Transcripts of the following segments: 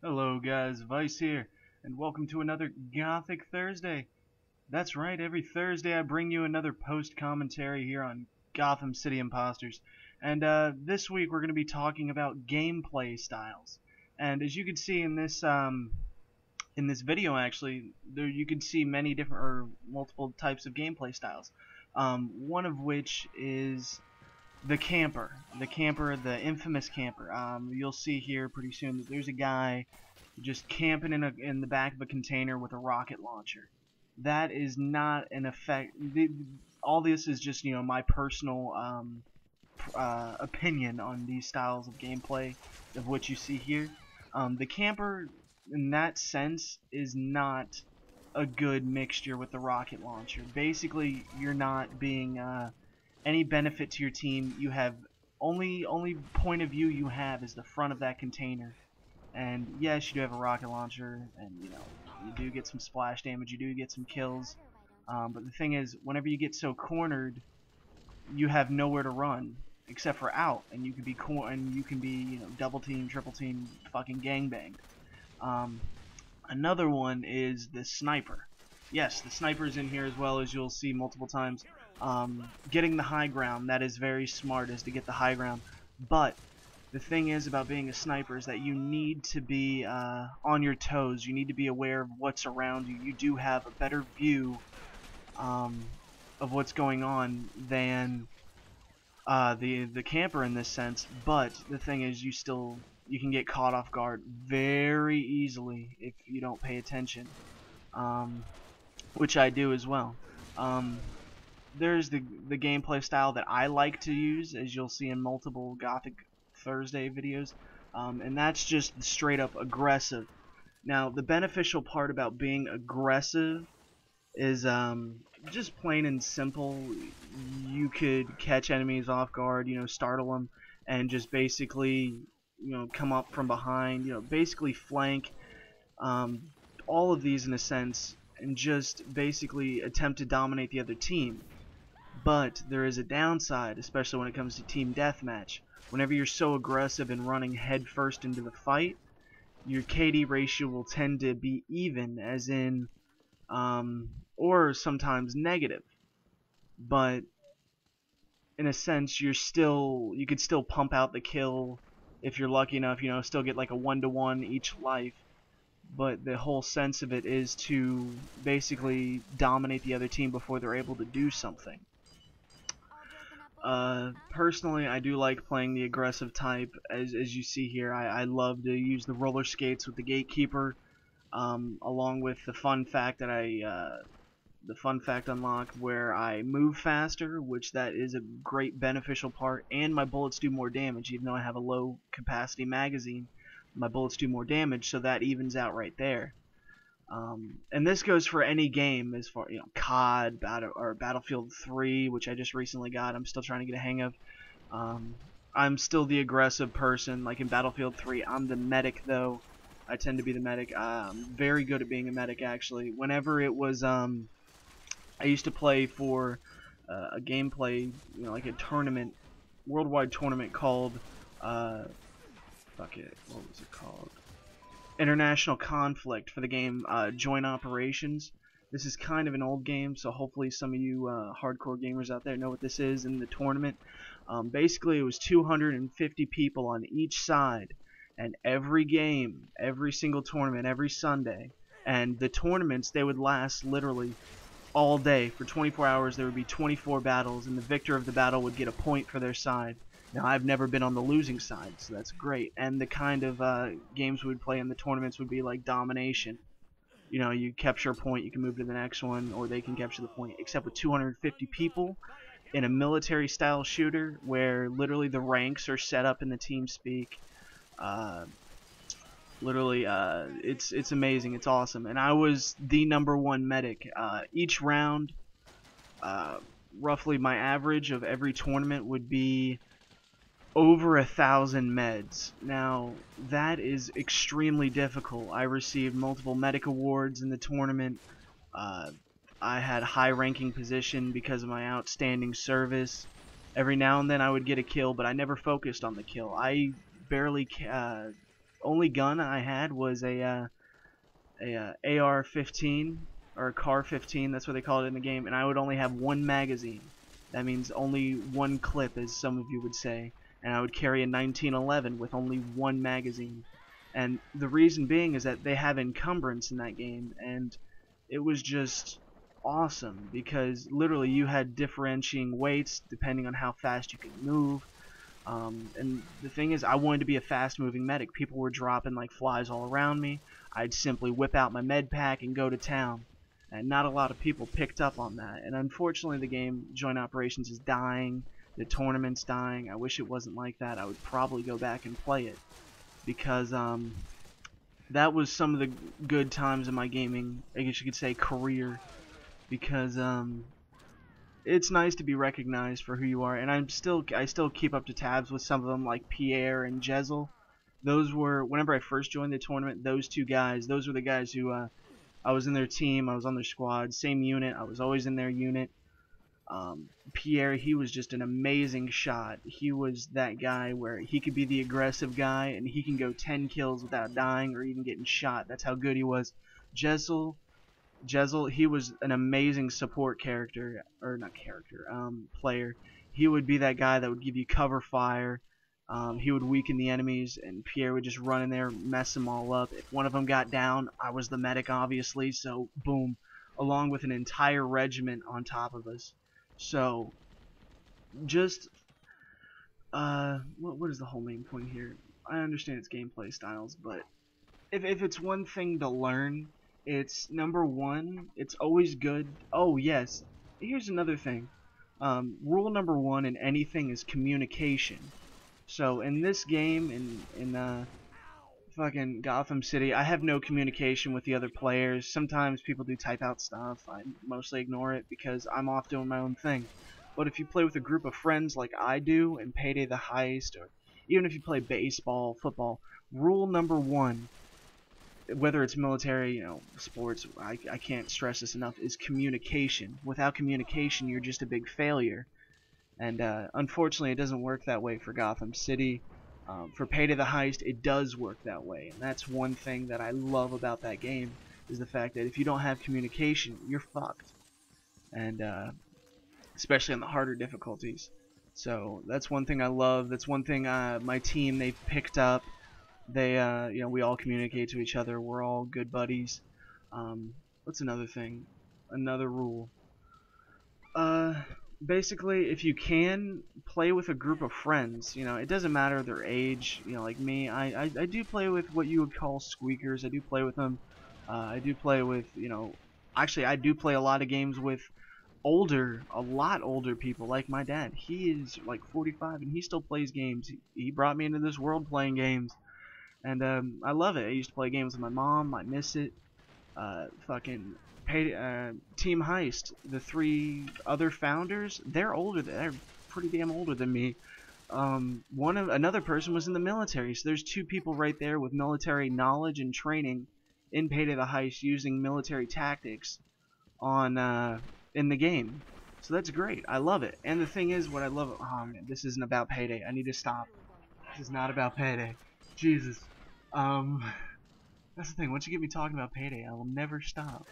Hello guys, Vice here, and welcome to another Gothic Thursday. That's right, every Thursday I bring you another post-commentary here on Gotham City Imposters. And this week we're going to be talking about gameplay styles. And as you can see in this video actually, there you can see many different or multiple types of gameplay styles. One of which is the infamous camper. You'll see here pretty soon that there's a guy just camping in the back of a container with a rocket launcher. That is not an effect. All this is just my personal opinion on these styles of gameplay of what you see here. The camper, in that sense, is not a good mixture with the rocket launcher. Basically, you're not being any benefit to your team. You have only point of view you have is the front of that container. And yes, you do have a rocket launcher, and you do get some splash damage, you do get some kills. But the thing is, whenever you get so cornered, you have nowhere to run except for out, and you can be double team, triple team, fucking gangbanged. Another one is the sniper. Yes, the sniper's in here as well, as you'll see multiple times. Getting the high ground, that is very smart, is to get the high ground. But the thing is about being a sniper is that you need to be on your toes. You need to be aware of what's around you. You do have a better view of what's going on than the camper in this sense. But the thing is, you can get caught off guard very easily if you don't pay attention, which I do as well. There's the gameplay style that I like to use, as you'll see in multiple Gothic Thursday videos, and that's just straight up aggressive. Now, the beneficial part about being aggressive is just plain and simple. You could catch enemies off guard, startle them, and just basically, come up from behind, basically flank, all of these in a sense, and just basically attempt to dominate the other team. But there is a downside, especially when it comes to team deathmatch. Whenever you're so aggressive and running head first into the fight, your KD ratio will tend to be even, as in, or sometimes negative. But in a sense, you could still pump out the kill if you're lucky enough, still get like a 1-to-1 each life. But the whole sense of it is to basically dominate the other team before they're able to do something. Personally, I do like playing the aggressive type, as you see here. I love to use the roller skates with the gatekeeper, along with the fun fact unlock where I move faster, which that is a great beneficial part, and my bullets do more damage. Even though I have a low capacity magazine, my bullets do more damage, so that evens out right there. And this goes for any game, as far COD, Battlefield 3, which I just recently got. I'm still trying to get a hang of. I'm still the aggressive person. Like in Battlefield 3, I'm the medic though. I tend to be the medic. I'm very good at being a medic actually. Whenever it was, I used to play for a gameplay, like a tournament, worldwide tournament called, what was it called? International Conflict, for the game Joint Operations. This is kind of an old game, so hopefully some of you hardcore gamers out there know what this is in the tournament. Basically, it was 250 people on each side, and every game, every single tournament, every Sunday, and the tournaments, they would last literally all day. For 24 hours, there would be 24 battles, and the victor of the battle would get a point for their side. Now, I've never been on the losing side, so that's great. And the kind of games we would play in the tournaments would be like domination. You capture a point, you can move to the next one, or they can capture the point. Except with 250 people in a military-style shooter, where literally the ranks are set up in the TeamSpeak. It's amazing. It's awesome. And I was the #1 medic. Each round, roughly my average of every tournament would be over 1,000 meds. Now, that is extremely difficult. I received multiple medic awards in the tournament. I had high ranking position because of my outstanding service. Every now and then I would get a kill, but I never focused on the kill. I barely only gun I had was a AR-15 or a CAR-15. That's what they call it in the game, and I would only have one magazine. That means only one clip, as some of you would say, and I would carry a 1911 with only one magazine. And the reason being is that they have encumbrance in that game, and it was just awesome because literally you had differentiating weights depending on how fast you could move. And the thing is, I wanted to be a fast-moving medic. People were dropping like flies all around me. I'd simply whip out my med pack and go to town. And not a lot of people picked up on that. And unfortunately, the game Joint Operations is dying. The tournament's dying. I wish it wasn't like that. I would probably go back and play it because that was some of the good times in my gaming, I guess you could say, career. Because it's nice to be recognized for who you are, and I still keep up to tabs with some of them, like Pierre and Jezel. Those were, whenever I first joined the tournament, those two guys, those were the guys who I was in their team, I was on their squad, same unit, I was always in their unit. Pierre, he was just an amazing shot. He was that guy where he could be the aggressive guy and he can go 10 kills without dying or even getting shot. That's how good he was. Jezel, he was an amazing support character, or not character, player. He would be that guy that would give you cover fire. He would weaken the enemies, and Pierre would just run in there, mess them all up. If one of them got down, I was the medic, obviously, so boom, along with an entire regiment on top of us. So, just, what is the whole main point here? I understand it's gameplay styles, but if it's one thing to learn, it's number one, it's always good. Oh, yes, here's another thing. Rule number one in anything is communication. So in this game, in fucking Gotham City, I have no communication with the other players. Sometimes people do type out stuff. I mostly ignore it because I'm off doing my own thing. But if you play with a group of friends like I do in Payday the Heist, or even if you play baseball, football, rule number one, whether it's military, sports, I can't stress this enough, is communication. Without communication, you're just a big failure. And unfortunately, it doesn't work that way for Gotham City. For Payday the Heist, it does work that way. And that's one thing that I love about that game, is the fact that if you don't have communication, you're fucked. And especially on the harder difficulties. So that's one thing I love. That's one thing my team, they've picked up. They, we all communicate to each other. We're all good buddies. What's another thing? Another rule. Basically, if you can, play with a group of friends. It doesn't matter their age. Like me, I do play with what you would call squeakers. I do play with them. I do play with, actually, I do play a lot of games with a lot older people, like my dad. He is like 45 and he still plays games. He brought me into this world playing games. And I love it. I used to play games with my mom. I miss it. Fucking Team Heist. The three other founders, they're older. They're pretty damn older than me. Another person was in the military. So there's two people right there with military knowledge and training in Payday the Heist using military tactics on in the game. So that's great. I love it. And the thing is, what I love. Oh man, this isn't about Payday. I need to stop. This is not about Payday. Jesus. That's the thing. Once you get me talking about Payday, I will never stop.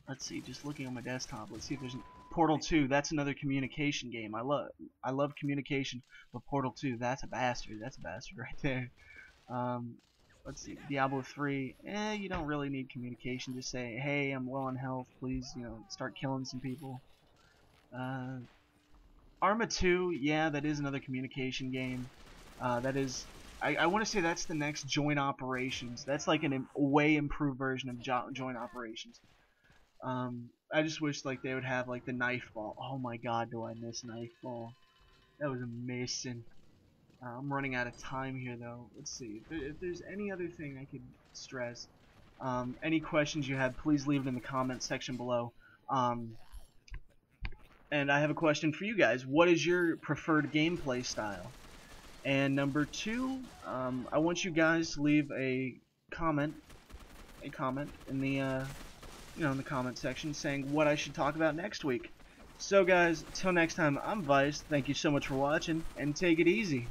Let's see. Just looking on my desktop. Let's see if there's Portal 2. That's another communication game. I love communication, but Portal 2. That's a bastard. That's a bastard right there. Let's see. Diablo 3. You don't really need communication. Just say, hey, I'm low on health. Please, start killing some people. Arma 2. Yeah, that is another communication game. That is. I want to say that's the next Joint Operations. That's like a way improved version of Joint Operations. I just wish like they would have like the knife ball. Oh my god, do I miss knife ball? That was amazing. I'm running out of time here though. Let's see if there's any other thing I could stress. Any questions you have, please leave it in the comments section below. And I have a question for you guys. What is your preferred gameplay style? And number two, I want you guys to leave a comment in the in the comment section saying what I should talk about next week. So guys, till next time, I'm Vice. Thank you so much for watching, and take it easy.